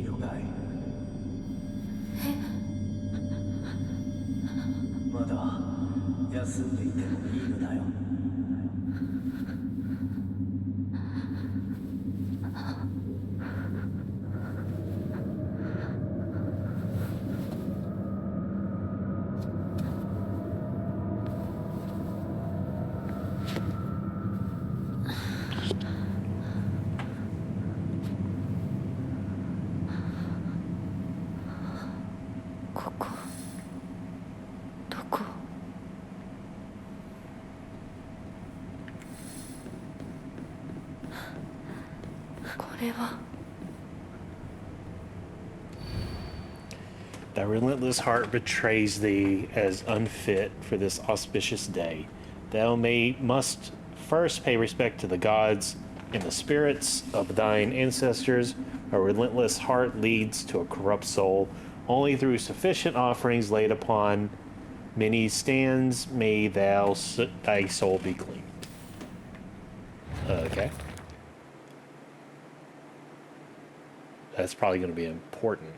いのかい。まだ休んでいてもいいのだよ。ここどこ？これは。 Thy relentless heart betrays thee as unfit for this auspicious day. Thou must first pay respect to the gods and the spirits of thine ancestors. A relentless heart leads to a corrupt soul. Only through sufficient offerings laid upon many stands may thy soul be clean. Okay. That's probably going to be important.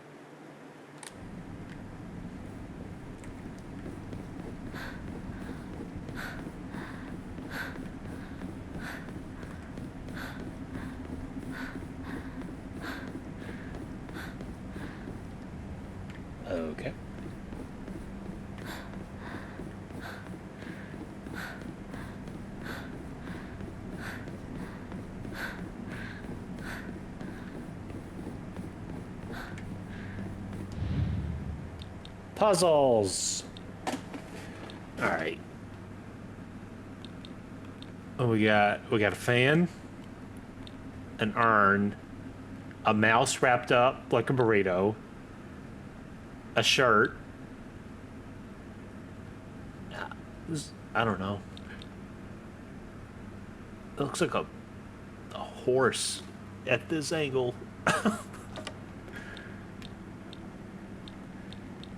Okay. Puzzles. All right. Oh, we got a fan, an urn, a mouse wrapped up like a burrito, a shirt. I don't know. It looks like a horse at this angle.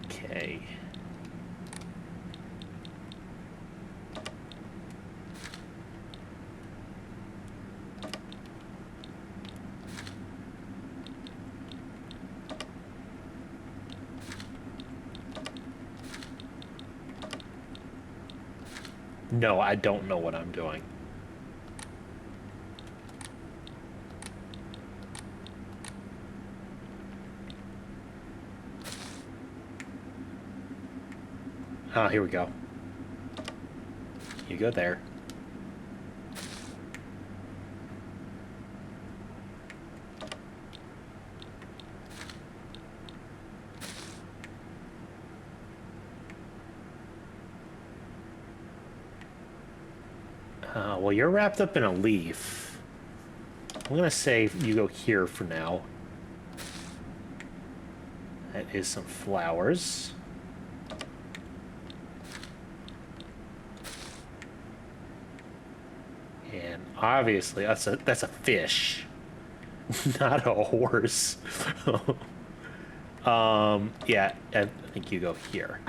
Okay. No, I don't know what I'm doing. Ah, here we go. You go there. Well, you're wrapped up in a leaf. I'm gonna say you go here for now. That is some flowers. And obviously that's a fish, not a horse. Yeah, I think you go here.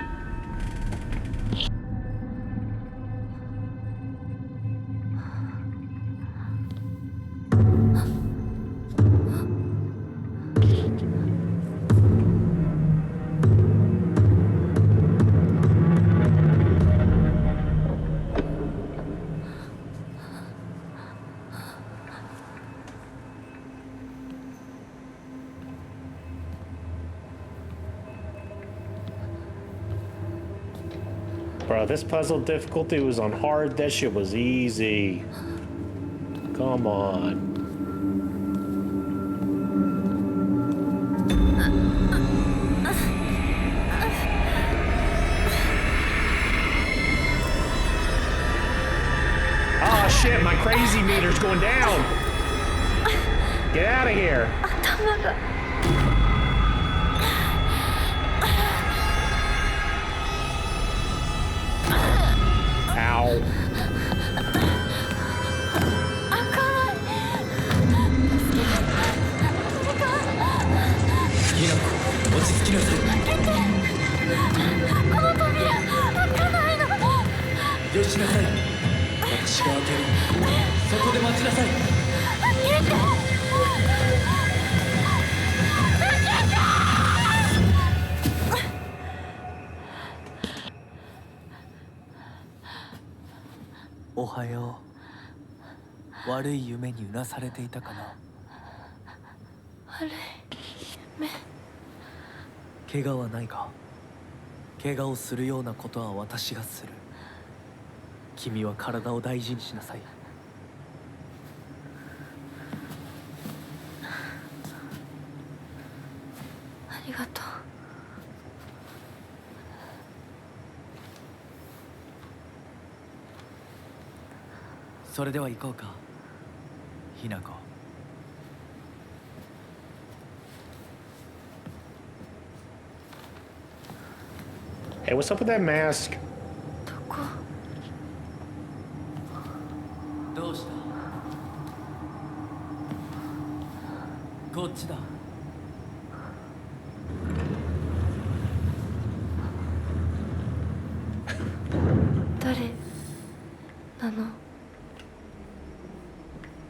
Bro, this puzzle difficulty was on hard. That shit was easy. Come on. Oh shit, my crazy meter's going down. Get out of here. Ow. はよう。悪い夢にうなされていたかな。悪い夢。怪我はないか。怪我をするようなことは私がする。君は体を大事にしなさい。ありがとう。それでは行こうか、ひな子。Hey, what's up with that mask? どこ？どうした？こっちだ。誰なの？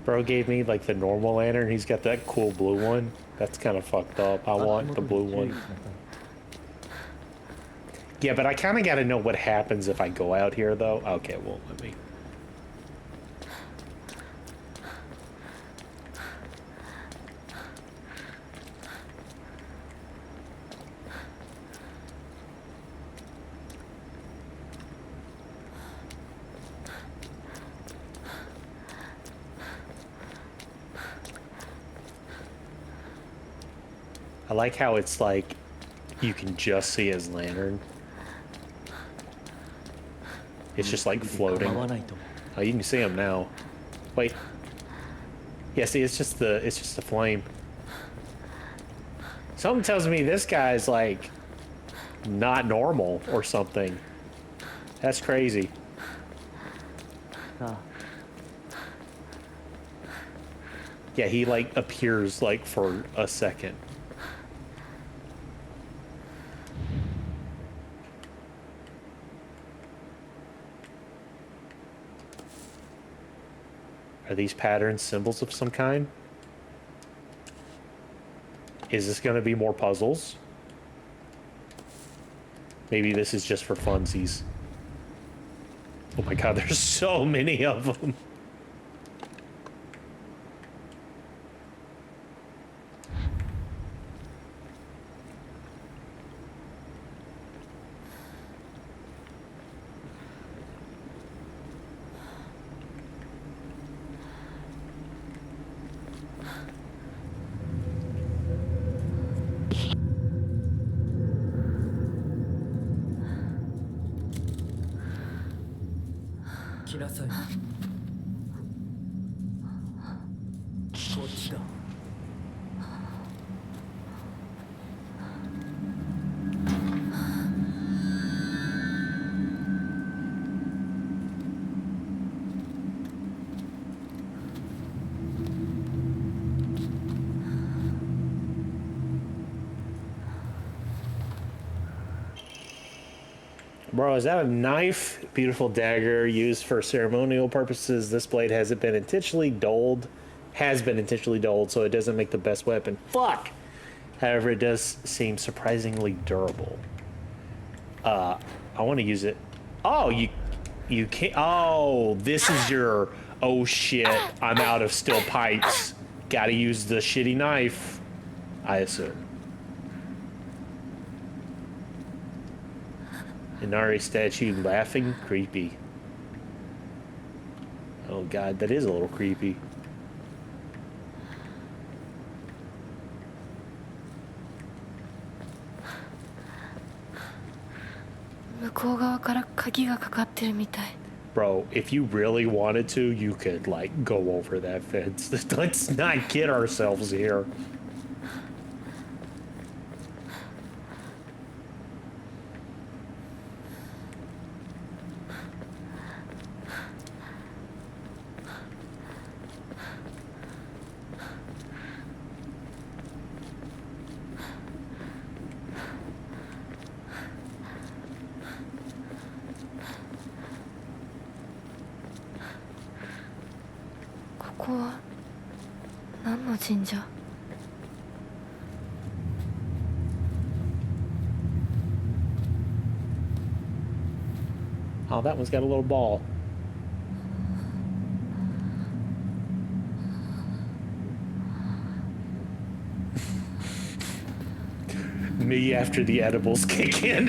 Bro gave me like the normal lantern. He's got that cool blue one. That's kind of fucked up. I want the blue one. Yeah, but I kind of got to know what happens if I go out here, though. Okay, it won't let me. I like how it's like you can just see his lantern. It's just like floating. Oh, you can see him now. Wait. Yeah, see, it's just the flame. Something tells me this guy's like not normal or something. That's crazy. Yeah, he like appears like for a second. Are these patterns symbols of some kind? Is this going to be more puzzles? Maybe this is just for funsies. Oh my god, there's so many of them. Bro, is that a knife? Beautiful dagger used for ceremonial purposes. This blade hasn't been intentionally dulled. Has been intentionally dulled, so it doesn't make the best weapon. Fuck! However, it does seem surprisingly durable. I want to use it. Oh, you can't. Oh, this is your. Oh shit! I'm out of steel pipes. Gotta use the shitty knife. I assume. Inari statue laughing, creepy. Oh god, that is a little creepy. Bro, if you really wanted to, you could like go over that fence. Let's not kid ourselves here. Oh, that one's got a little ball. me after the edibles kick in.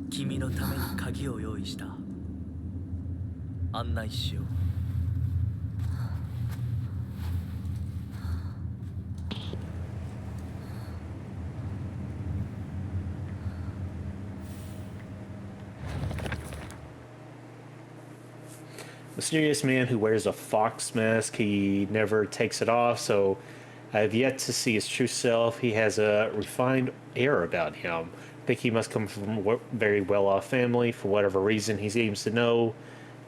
君のために鍵を用意した。案内しよう。Mysterious man who wears a fox mask. He never takes it off, so I have yet to see his true self. He has a refined air about him. I think he must come from a very well-off family. For whatever reason, he seems to know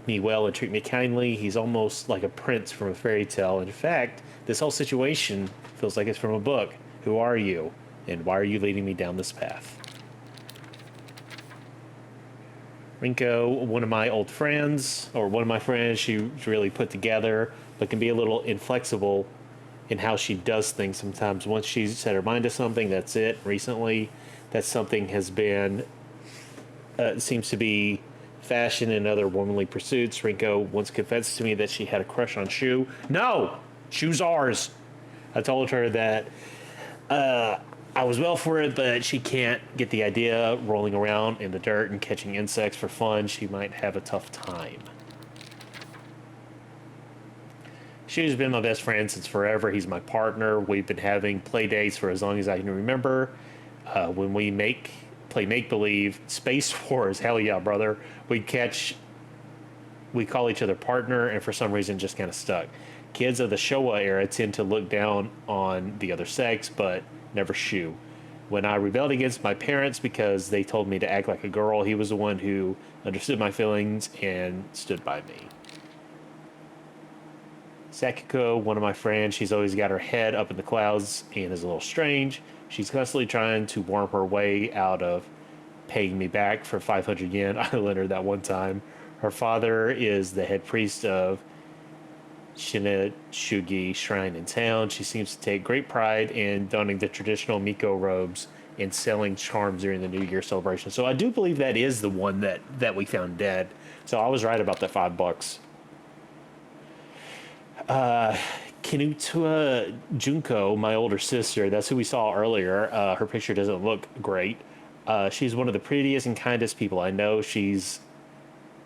me well and treat me kindly. He's almost like a prince from a fairy tale. In fact, this whole situation feels like it's from a book. Who are you? And why are you leading me down this path? Rinko, one of my old friends, or one of my friends, she's really put together, but can be a little inflexible in how she does things sometimes. Once she's set her mind to something, that's it. Recently, that something has been, seems to be fashion and other womanly pursuits. Rinko once confessed to me that she had a crush on Shu. No! Shu's ours! I told her that I was well for it, but she can't get the idea. Rolling around in the dirt and catching insects for fun, she might have a tough time. Shu's been my best friend since forever. He's my partner. We've been having play dates for as long as I can remember. When we play make-believe, Space Wars, hell yeah, brother. We call each other partner, and for some reason just kind of stuck. Kids of the Showa era tend to look down on the other sex, but never Shu. When I rebelled against my parents because they told me to act like a girl, he was the one who understood my feelings and stood by me. Sakiko, one of my friends, she's always got her head up in the clouds and is a little strange. She's constantly trying to worm her way out of paying me back for 500 yen. I lent her that one time. Her father is the head priest of Shinetsugi Shrine in town. She seems to take great pride in donning the traditional Miko robes and selling charms during the New Year celebration. So I do believe that is the one that we found dead. So I was right about that $5. Kinutua Junko, my older sister, that's who we saw earlier. Her picture doesn't look great. She's one of the prettiest and kindest people I know.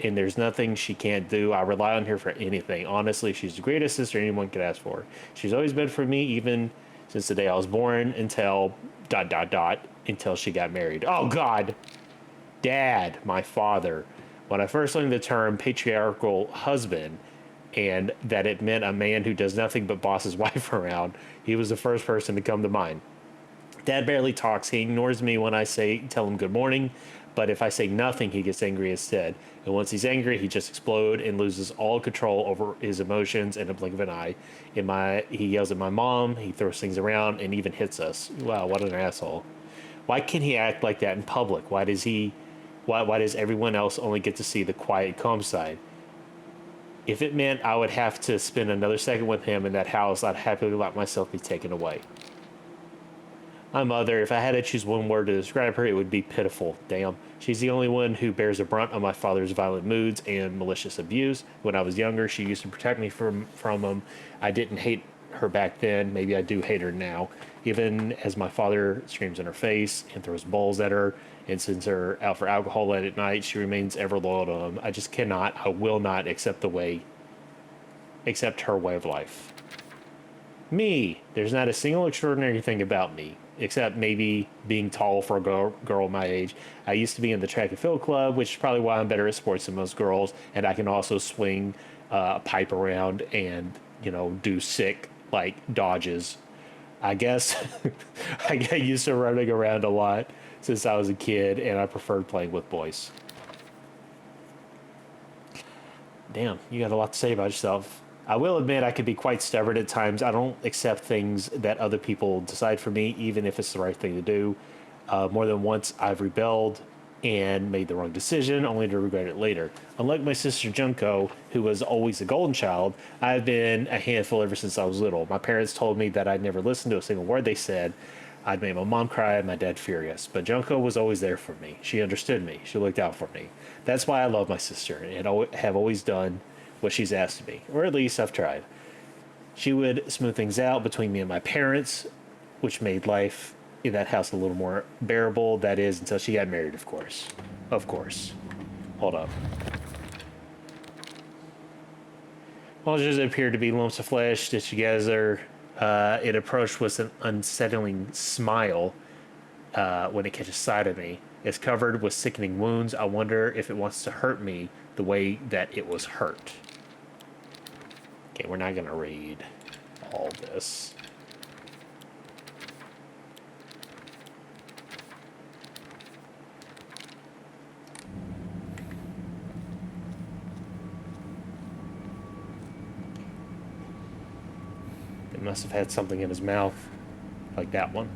And there's nothing she can't do. I rely on her for anything. Honestly, she's the greatest sister anyone could ask for. She's always been for me, even since the day I was born until ... until she got married. Oh, God. Dad, my father. When I first learned the term patriarchal husband, and that it meant a man who does nothing but boss his wife around, he was the first person to come to mind. Dad barely talks. He ignores me when I tell him good morning, but if I say nothing, he gets angry instead. And once he's angry, he just explodes and loses all control over his emotions in a blink of an eye. He yells at my mom, he throws things around, and even hits us. Wow, what an asshole. Why can't he act like that in public? Why does everyone else only get to see the quiet, calm side? If it meant I would have to spend another second with him in that house, I'd happily let myself be taken away. My mother, if I had to choose one word to describe her, it would be pitiful. Damn. She's the only one who bears the brunt of my father's violent moods and malicious abuse. When I was younger, she used to protect me from him. I didn't hate her back then. Maybe I do hate her now. Even as my father screams in her face and throws bowls at her and sends her out for alcohol late at night, she remains ever loyal to him. I just cannot, I will not accept her way of life. Me, there's not a single extraordinary thing about me, except maybe being tall for a girl my age. I used to be in the track and field club, which is probably why I'm better at sports than most girls, and I can also swing a pipe around and, do sick, dodges. I guess I got used to running around a lot since I was a kid, and I preferred playing with boys. Damn, you got a lot to say about yourself. I will admit I can be quite stubborn at times. I don't accept things that other people decide for me, even if it's the right thing to do. More than once, I've rebelled and made the wrong decision, only to regret it later. Unlike my sister Junko, who was always the golden child, I've been a handful ever since I was little. My parents told me that I'd never listened to a single word they said. I'd made my mom cry and my dad furious. But Junko was always there for me. She understood me. She looked out for me. That's why I love my sister and have always done what she's asked of me. Or at least I've tried. She would smooth things out between me and my parents, which made life in that house a little more bearable. That is, until she got married, of course. Of course. Hold up. Monsters appeared to be lumps of flesh stitched together. It approached with an unsettling smile when it catches sight of me. It's covered with sickening wounds. I wonder if it wants to hurt me the way that it was hurt. Okay, we're not going to read all this. It must have had something in his mouth, like that one.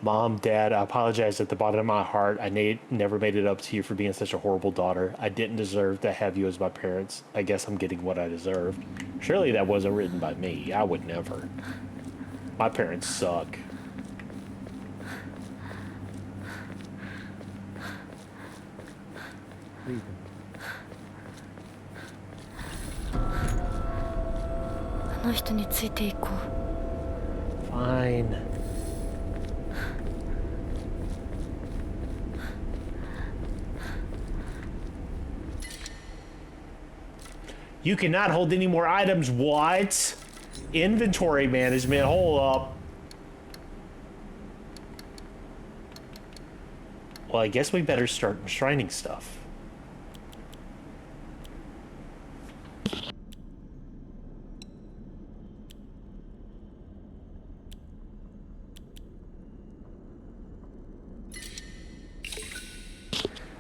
Mom, Dad, I apologize at the bottom of my heart. I never made it up to you for being such a horrible daughter. I didn't deserve to have you as my parents. I guess I'm getting what I deserved. Surely that wasn't written by me. I would never. My parents suck. Please. あの人についていこう。 Fine. You cannot hold any more items. What? Inventory management. Hold up. Well, I guess we better start enshrining stuff.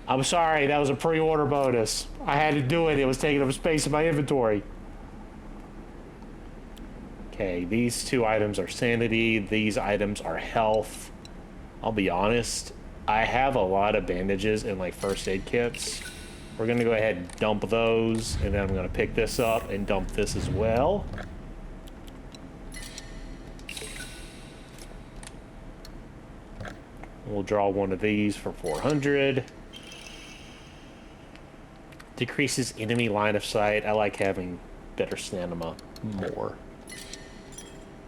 I'm sorry, that was a pre-order bonus. I had to do it. It was taking up space in my inventory. Okay, these two items are sanity. These items are health. I'll be honest, I have a lot of bandages and like first aid kits. We're gonna go ahead and dump those, and then I'm gonna pick this up and dump this as well. We'll draw one of these for 400. Decreases enemy line of sight. I like having better stamina more.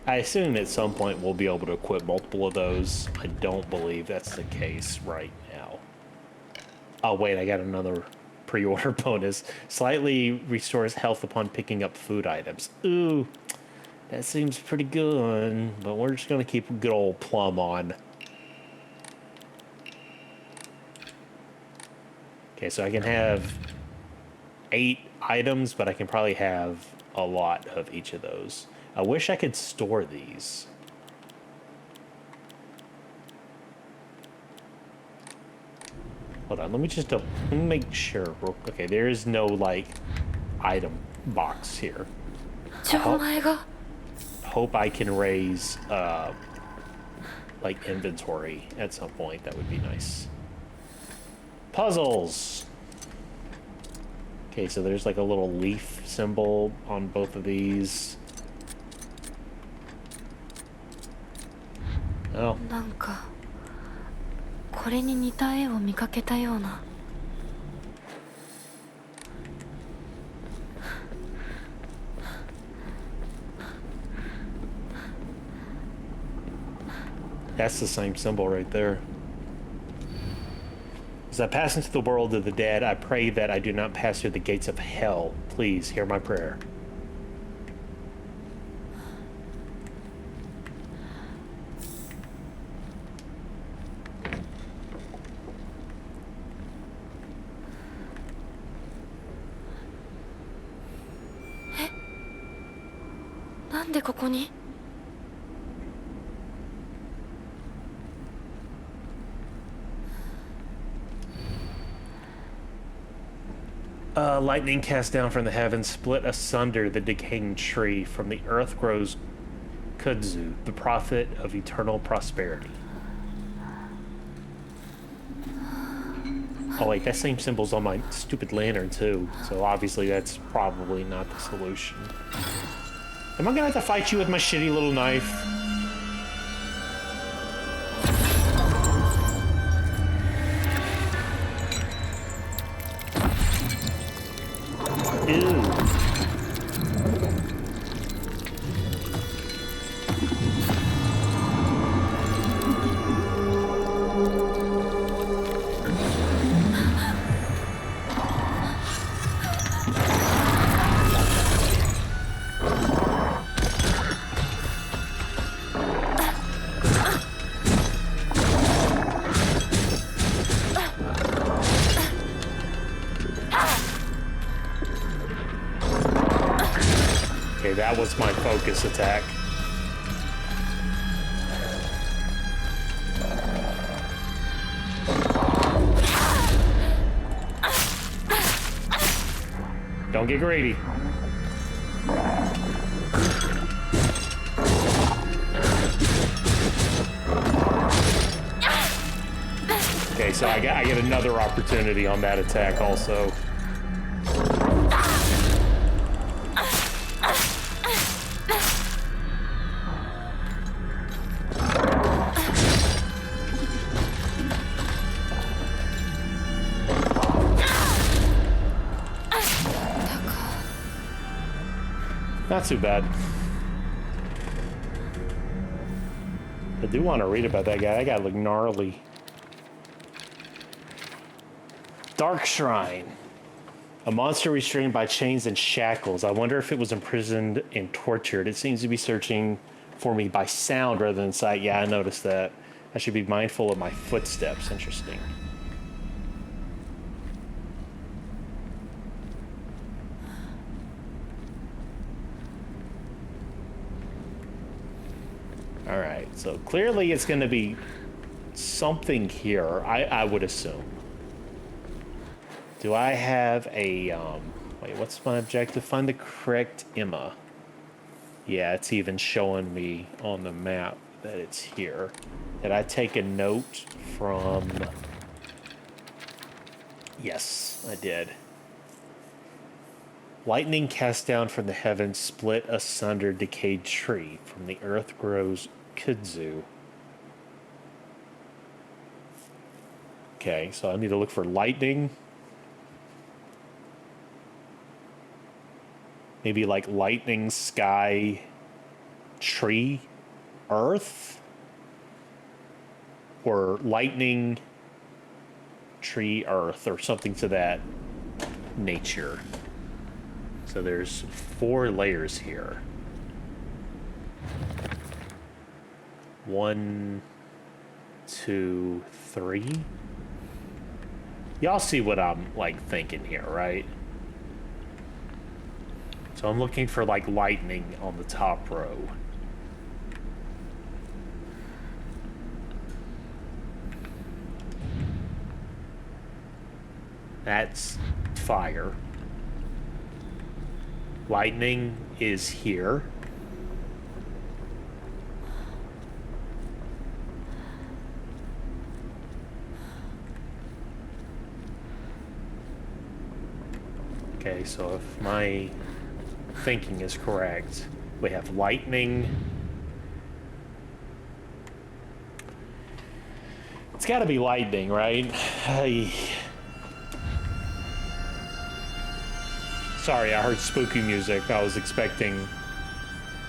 I assume at some point we'll be able to equip multiple of those. I don't believe that's the case right now. Oh wait, I got another pre-order bonus. Slightly restores health upon picking up food items. Ooh, that seems pretty good, but we're just gonna keep a good old plum on. Okay, so I can have 8 items, but I can probably have a lot of each of those. I wish I could store these. Hold on, let me make sure. Okay, there is no like item box here. じゃあお前が Hope I can raise like inventory at some point. That would be nice. Puzzles. Okay, so there's like a little leaf symbol on both of these. Oh, なんかこれに似た絵を見かけたような。 that's the same symbol right there. As I pass into the world of the dead, I pray that I do not pass through the gates of hell. Please hear my prayer. Eh? なんでここに? Lightning cast down from the heavens, split asunder the decaying tree. From the earth grows Kudzu, the prophet of eternal prosperity. Oh wait, that same symbol's on my stupid lantern too. So obviously that's probably not the solution. Am I gonna have to fight you with my shitty little knife? Ew. Okay, that was my focus attack. Don't get greedy. Okay, so I get another opportunity on that attack also. Not too bad. I do want to read about that guy. That guy looked gnarly. Dark Shrine. A monster restrained by chains and shackles. I wonder if it was imprisoned and tortured. It seems to be searching for me by sound rather than sight. Yeah, I noticed that. I should be mindful of my footsteps. Interesting. All right, so clearly it's going to be something here, I would assume. Do I have a, wait, what's my objective? Find the correct Emma. Yeah, it's even showing me on the map that it's here. Did I take a note from... Yes, I did. Lightning cast down from the heavens, split asunder decayed tree. From the earth grows kudzu. Okay, so I need to look for lightning. Maybe like lightning, sky, tree, earth? Or lightning, tree, earth, or something to that nature. So there's 4 layers here. 1, 2, 3. Y'all see what I'm like thinking here, right? So I'm looking for like lightning on the top row. That's fire. Lightning is here. Okay, so if my thinking is correct, we have lightning. It's gotta be lightning, right? Sorry, I heard spooky music. I was expecting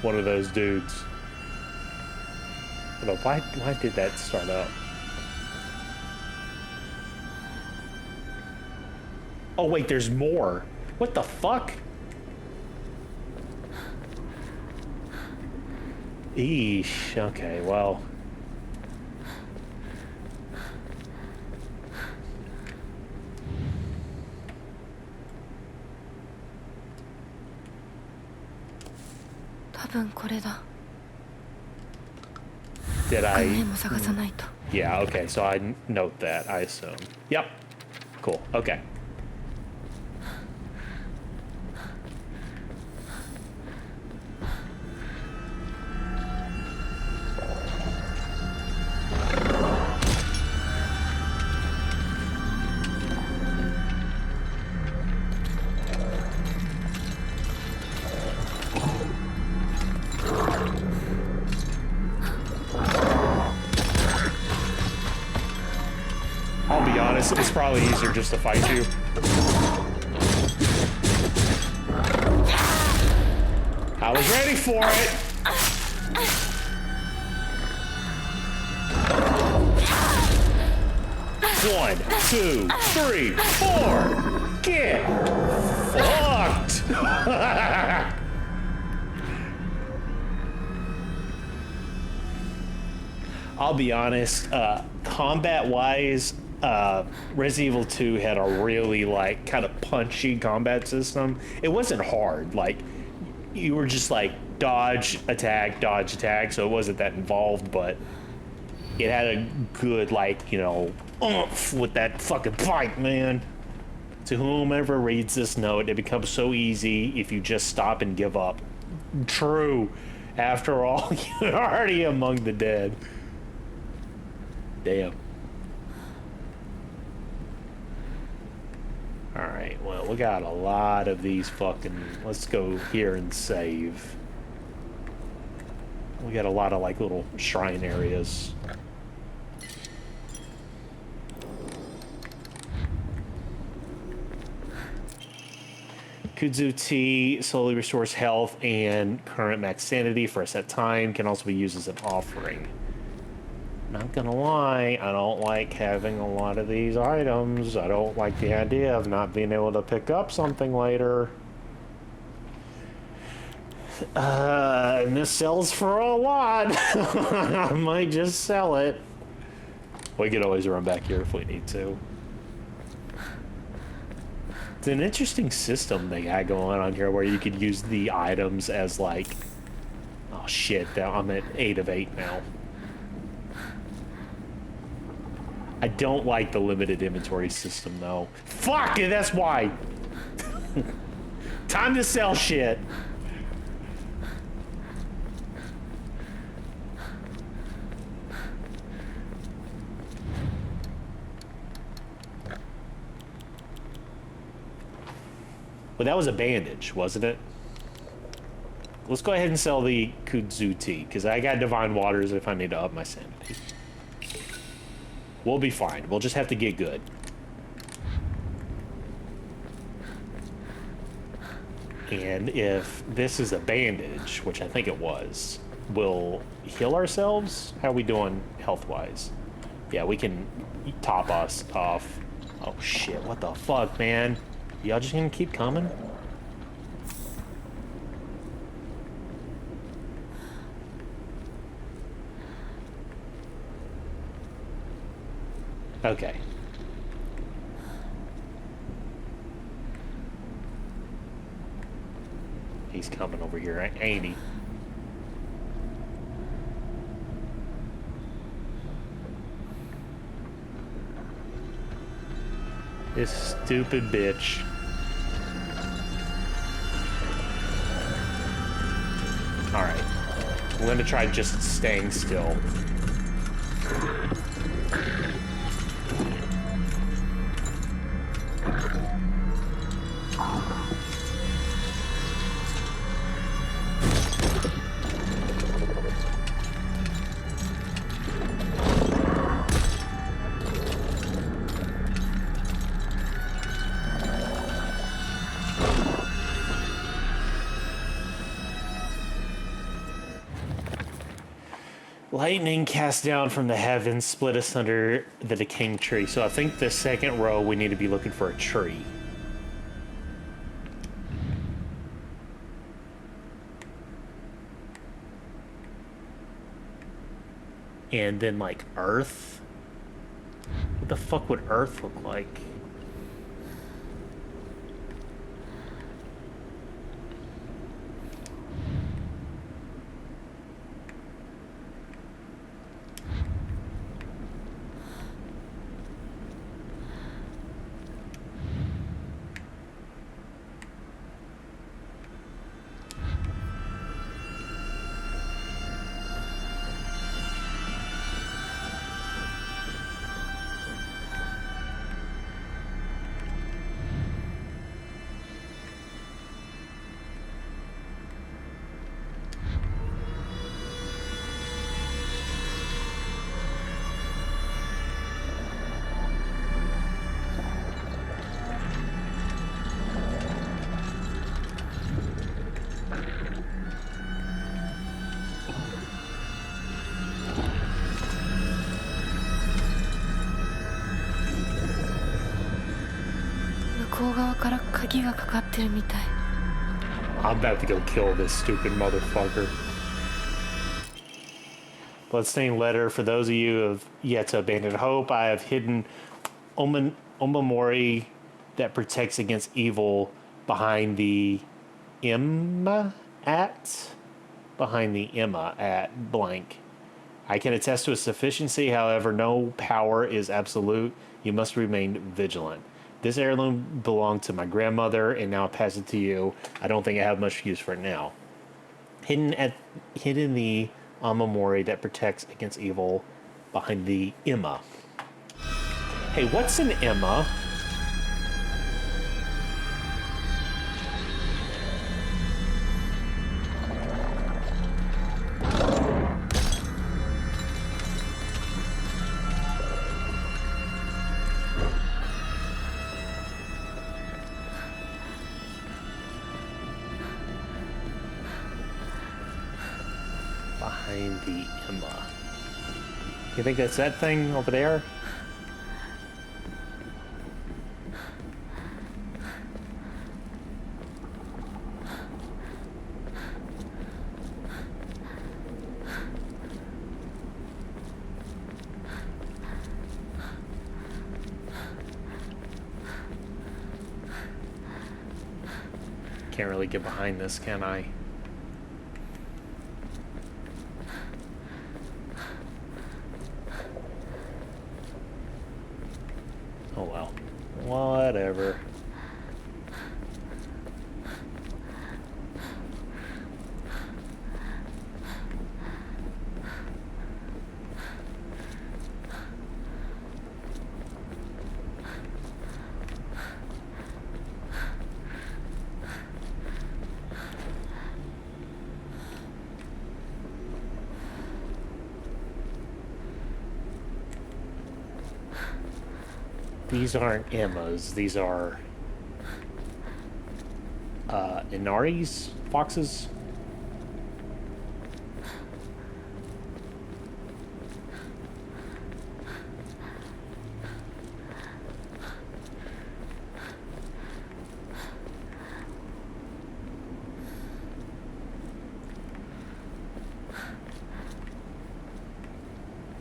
one of those dudes. But why did that start up? Oh wait, there's more. What the fuck? Eesh. Okay, well. Did I? Yeah, okay, so I note that, I assume. Yep. Cool, okay. it's probably easier just to fight you. I was ready for it. One, two, three, four. Get fucked. I'll be honest, combat-wise, Resident Evil 2 had a really, like, kind of punchy combat system. It wasn't hard. Like, you were just, like, dodge, attack, so it wasn't that involved, but it had a good, like, you know, oomph with that fucking fight, man. To whomever reads this note, it becomes so easy if you just stop and give up. True. After all, you're already among the dead. Damn. Alright, well, we got a lot of these fucking... Let's go here and save. We got a lot of, like, little shrine areas. Kudzu tea slowly restores health and current max sanity for a set time. Can also be used as an offering. Not gonna lie, I don't like having a lot of these items. I don't like the idea of not being able to pick up something later. And this sells for a lot. I might just sell it. We could always run back here if we need to. It's an interesting system they got going on here where you could use the items as like... Oh shit, I'm at 8 of 8 now. I don't like the limited inventory system though. Fuck it, that's why! Time to sell shit! Well, that was a bandage, wasn't it? Let's go ahead and sell the Kudzu tea, because I got Divine Waters if I need to up my sanity. We'll be fine. We'll just have to get good. And if this is a bandage, which I think it was, we'll heal ourselves? How are we doing health-wise? Yeah, we can top us off. Oh shit, what the fuck, man? Y'all just gonna keep coming? Okay. He's coming over here, ain't he? This stupid bitch. Alright. I'm gonna try just staying still. Lightning cast down from the heavens split us under the decaying tree. So I think the second row we need to be looking for a tree. And then like earth? What the fuck would earth look like? 向側から鍵がかかってるみたい。 I'm about to go kill this stupid motherfucker. Bloodstained letter. For those of you who have yet to abandon hope, I have hidden Omamori that protects against evil behind the Emma at blank. I can attest to its sufficiency, however, no power is absolute. You must remain vigilant. This heirloom belonged to my grandmother, and now I pass it to you. I don't think I have much use for it now. Hidden the Amamori that protects against evil behind the Emma. Hey, what's an Emma? Behind the Emma. You think that's that thing over there? Can't really get behind this, can I? Oh well. Whatever. These aren't Emmas, these are Inaris? Foxes?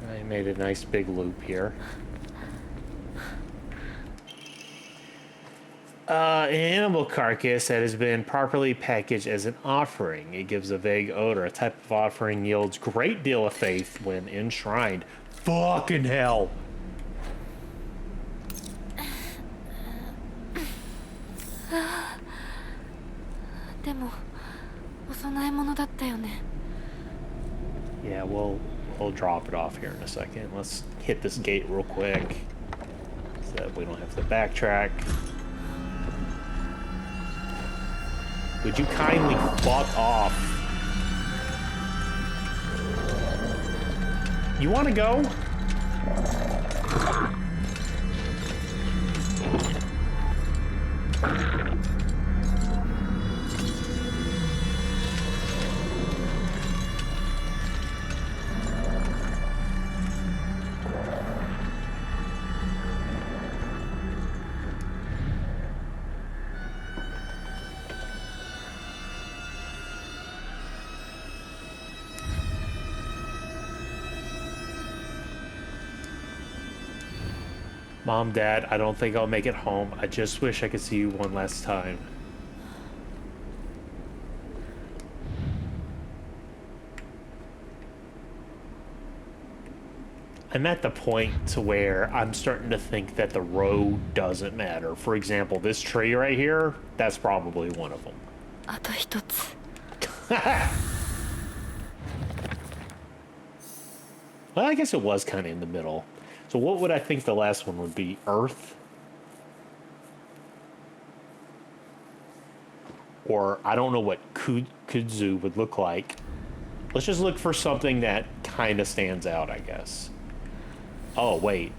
I made a nice big loop here. An animal carcass that has been properly packaged as an offering. It gives a vague odor. A type of offering yields great deal of faith when enshrined. Fucking hell. でもお供え物だったよね。 Yeah, we'll drop it off here in a second. Let's hit this gate real quick so that we don't have to backtrack. Would you kindly fuck off? You want to go? Mom, Dad, I don't think I'll make it home. I just wish I could see you one last time. I'm at the point to where I'm starting to think that the road doesn't matter. For example, this tree right here, that's probably one of them. あと一つ。 Well, I guess it was kind of in the middle. So what would I think the last one would be? Earth? Or I don't know what kudzu would look like. Let's just look for something that kind of stands out, I guess. Oh, wait.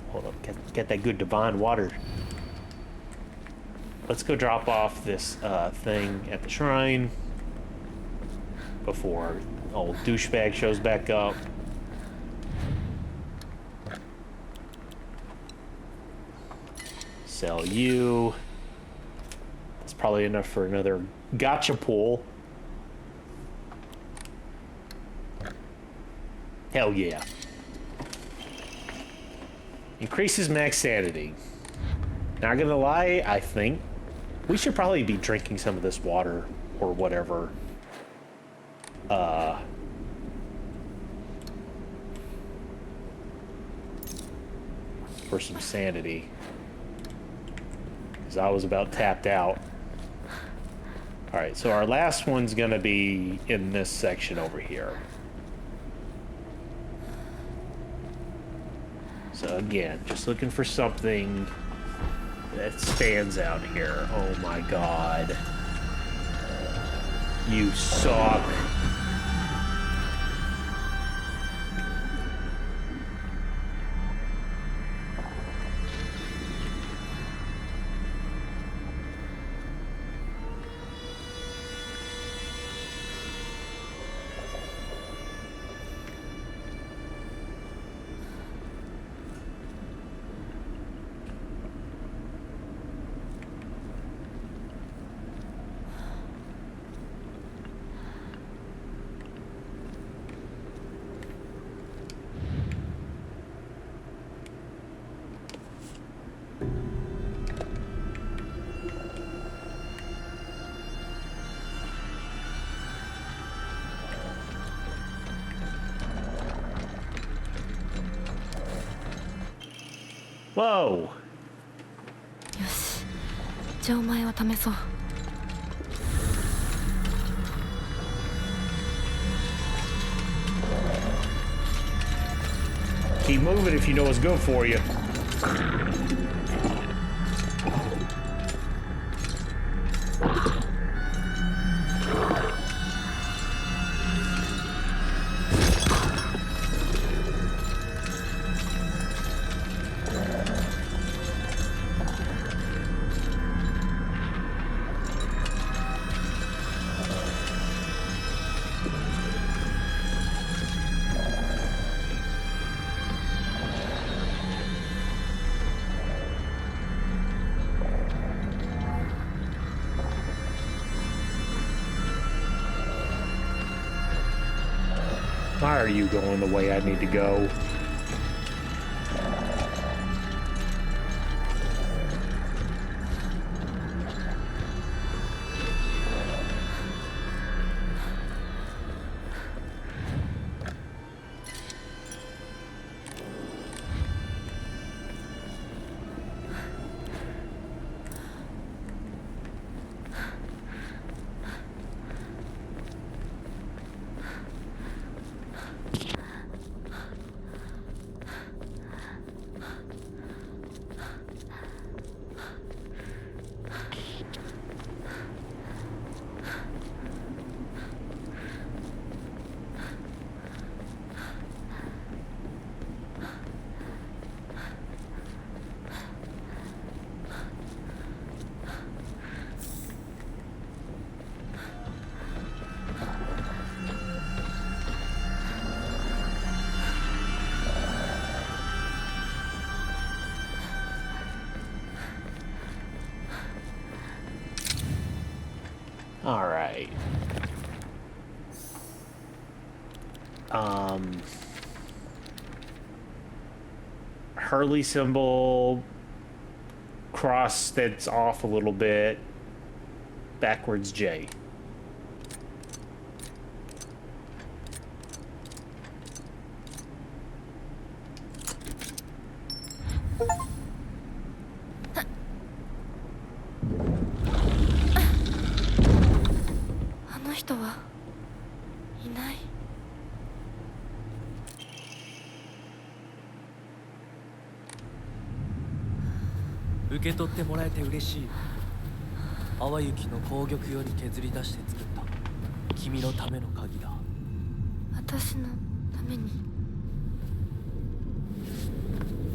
Hold up. Get that good divine water. Let's go drop off this thing at the shrine before old douchebag shows back up. Sell you. That's probably enough for another gotcha pool. Hell yeah. Increases max sanity. Not gonna lie, I think we should probably be drinking some of this water or whatever. For some sanity. Because I was about tapped out. Alright, so our last one's gonna be in this section over here. So again, just looking for something that stands out here. Oh my god. You suck. Whoa. よし、じゃあお前を試そう。Keep moving if you know what's good for you. Why are you going the way I need to go? All right. Hurley symbol, cross that's off a little bit, backwards J. "受け取ってもらえて嬉しい。淡雪の紅玉より削り出して作った君のための鍵だ。私のために。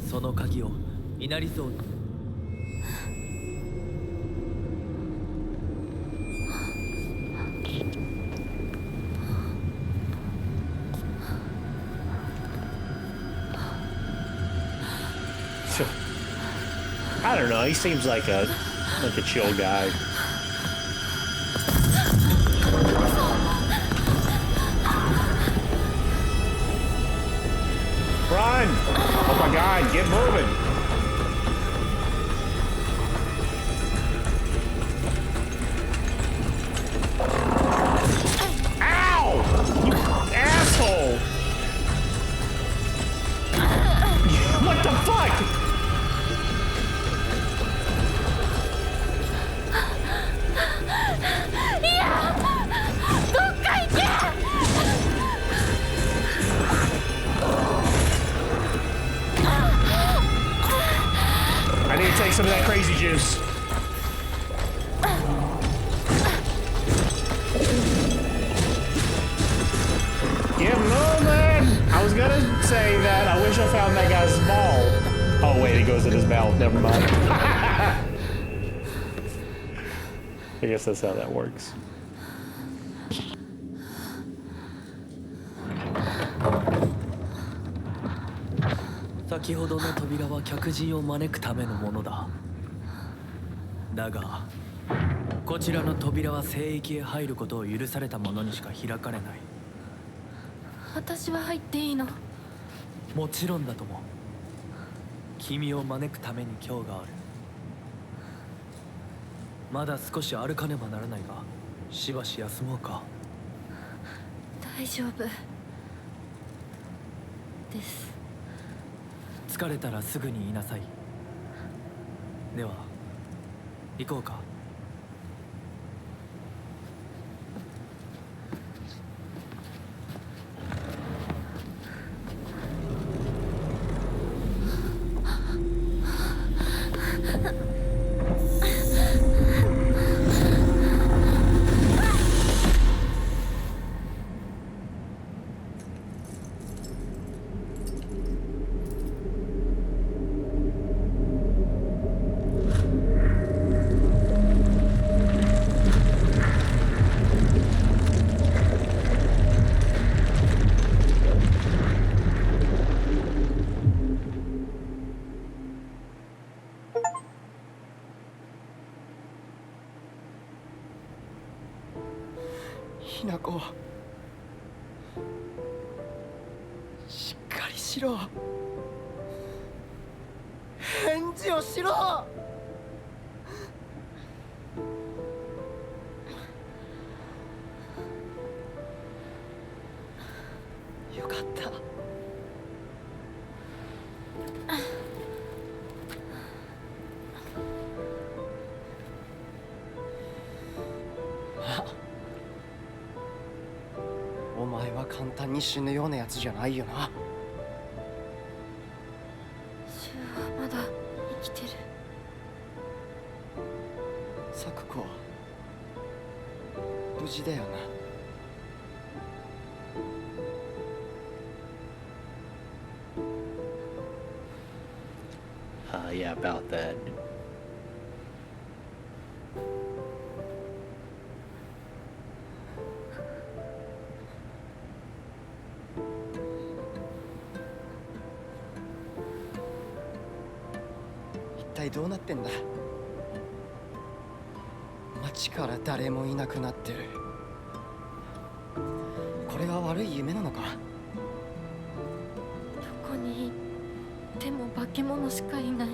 その鍵を稲荷像に。I don't know. He seems like a chill guy. Run! Oh my God! Get moving! Ow! You asshole! What the fuck? I need to take some of that crazy juice. Get moving! I was gonna say that. I wish I found that guy's ball. Oh wait, it goes in his mouth. Never mind. I guess that's how that works.「先ほどの扉は客人を招くためのものだ。だがこちらの扉は聖域へ入ることを許された者にしか開かれない。私は入っていいの？もちろんだとも。君を招くために今日がある。まだ少し歩かねばならないが、しばし休もうか。大丈夫です。疲れたらすぐに言いなさい。では行こうか。ひなこ、しっかりしろ。返事をしろ。よかった。お前は簡単に死ぬようなやつじゃないよな。シュウはまだ生きてる。サクコ、無事だよな。Yeah, about that. 一体どうなってんだ。街から誰もいなくなってる。これは悪い夢なのか。どこに行っても化け物しかいない。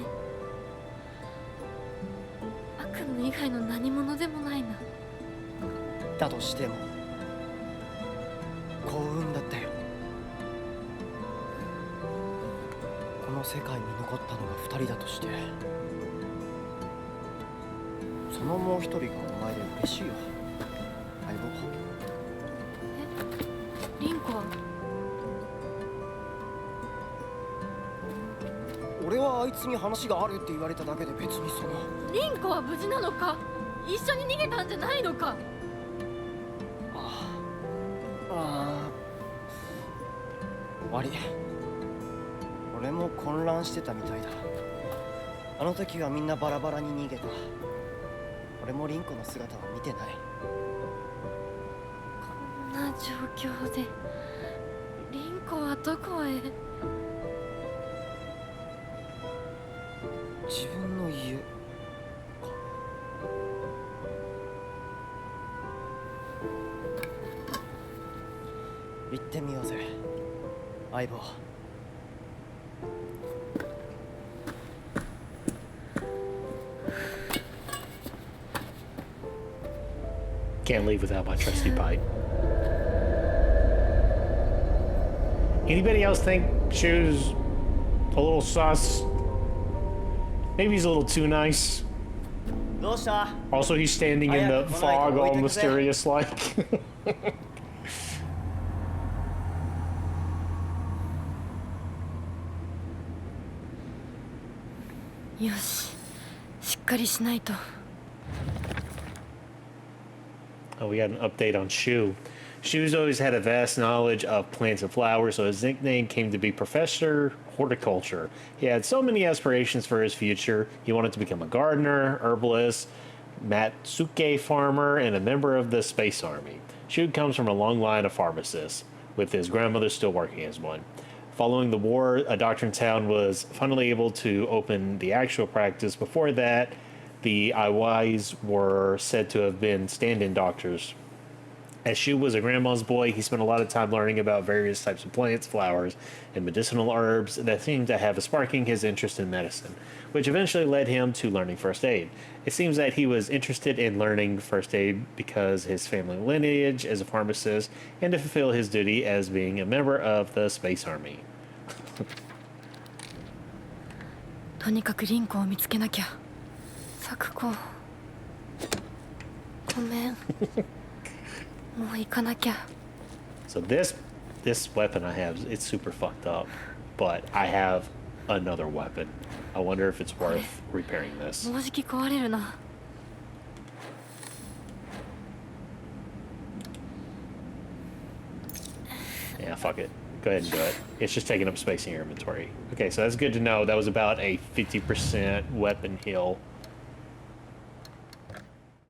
悪夢以外の何者でもないな。だとしても幸運だったよ。この世界に残ったのが2人だとして、そのもう一人がお前で嬉しいよ、相棒。リンコは？俺はあいつに話があるって言われただけで別にその。リンコは無事なのか？一緒に逃げたんじゃないのか？ああ、悪い。俺も混乱してたみたいだ。あの時はみんなバラバラに逃げた。俺もリンコの姿は見てない。こんな状況でリンコはどこへ？自分の家か。行ってみようぜ相棒。Can't leave without my trusty pipe. Anybody else think Shu's a little sus? Maybe he's a little too nice. どうした？ Also, he's standing in the fog all mysterious like. よし、しっかりしないと。 Oh, we got an update on Shu. Shu's always had a vast knowledge of plants and flowers, so his nickname came to be Professor Horticulture. He had so many aspirations for his future. He wanted to become a gardener, herbalist, Matsuke farmer, and a member of the Space Army. Shu comes from a long line of pharmacists, with his grandmother still working as one. Following the war, a doctor in town was finally able to open the actual practice. Before that, the Iwais were said to have been stand-in doctors. As Shu was a grandma's boy, he spent a lot of time learning about various types of plants, flowers, and medicinal herbs that seemed to have sparking his interest in medicine, which eventually led him to learning first aid. It seems that he was interested in learning first aid because his family lineage as a pharmacist and to fulfill his duty as being a member of the Space Army. とにかくリンコを見つけなきゃ。サクコ。ごめん。もう行かなきゃ。 So this weapon I have, it's super fucked up, but I have another weapon. I wonder if it's worth repairing this. もうじき壊れるな。 Yeah, fuck it. Go ahead and do it. It's just taking up space in your inventory. Okay, so that's good to know. That was about a 50% weapon heal.